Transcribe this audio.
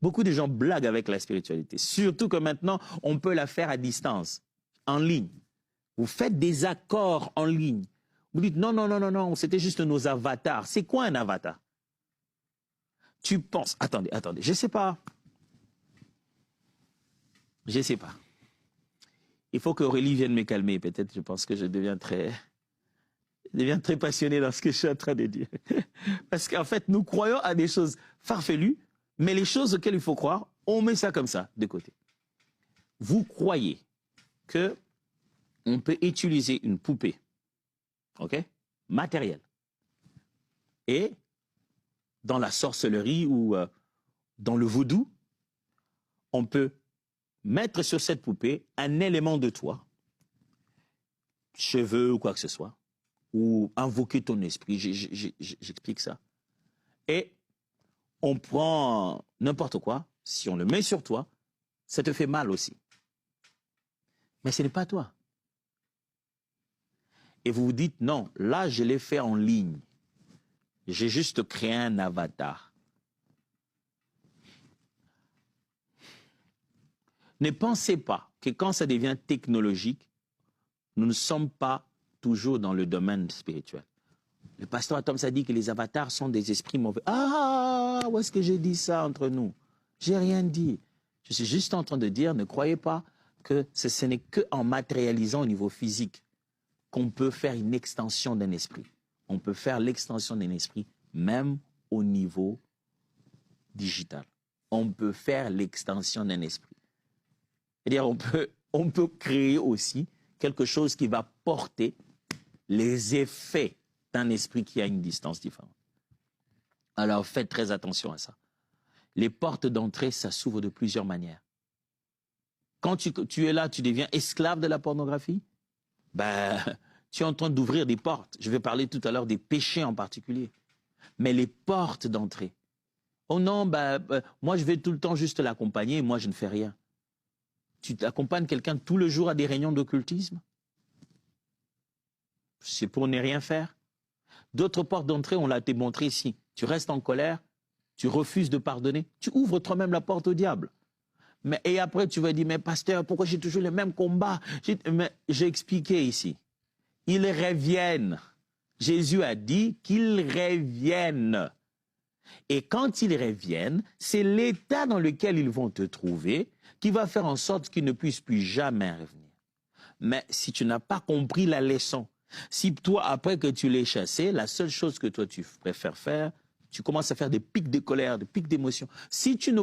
Beaucoup de gens blaguent avec la spiritualité. Surtout que maintenant, on peut la faire à distance, en ligne. Vous faites des accords en ligne. Vous dites non, non, non, non, non, c'était juste nos avatars. C'est quoi un avatar? Tu penses, attendez, je ne sais pas. Je ne sais pas. Il faut qu'Aurélie vienne me calmer. Peut-être, je pense que je deviens très passionné dans ce que je suis en train de dire. Parce qu'en fait, nous croyons à des choses farfelues, mais les choses auxquelles il faut croire, on met ça comme ça, de côté. Vous croyez que on peut utiliser une poupée, ok, matérielle, et dans la sorcellerie ou dans le vaudou, on peut mettre sur cette poupée un élément de toi, cheveux ou quoi que ce soit, ou invoquer ton esprit, j'explique ça. Et on prend n'importe quoi, si on le met sur toi, ça te fait mal aussi. Mais ce n'est pas toi. Et vous vous dites, non, là, je l'ai fait en ligne. J'ai juste créé un avatar. Ne pensez pas que quand ça devient technologique, nous ne sommes pas toujours dans le domaine spirituel. Le pasteur Atom a dit que les avatars sont des esprits mauvais. Ah, où est-ce que j'ai dit ça entre nous? J'ai rien dit. Je suis juste en train de dire, ne croyez pas que ce n'est qu'en matérialisant au niveau physique qu'on peut faire une extension d'un esprit. On peut faire l'extension d'un esprit même au niveau digital. On peut faire l'extension d'un esprit. C'est-à-dire on peut créer aussi quelque chose qui va porter les effets d'un esprit qui a une distance différente. Alors faites très attention à ça. Les portes d'entrée, ça s'ouvre de plusieurs manières. Quand tu es là, tu deviens esclave de la pornographie, ben, tu es en train d'ouvrir des portes. Je vais parler tout à l'heure des péchés en particulier. Mais les portes d'entrée. Oh non, moi je vais tout le temps juste l'accompagner et moi je ne fais rien. Tu accompagnes quelqu'un tout le jour à des réunions d'occultisme? C'est pour ne rien faire. D'autres portes d'entrée, on l'a démontré ici. Tu restes en colère, tu refuses de pardonner, tu ouvres toi-même la porte au diable. Et après, tu vas dire, mais pasteur, pourquoi j'ai toujours le même combat? J'ai expliqué ici. Ils reviennent. Jésus a dit qu'ils reviennent. Et quand ils reviennent, c'est l'état dans lequel ils vont te trouver qui va faire en sorte qu'ils ne puissent plus jamais revenir. Mais si tu n'as pas compris la leçon, si toi, après que tu l'aies chassé, la seule chose que toi tu préfères faire, tu commences à faire des pics de colère, des pics d'émotion. Si tu ne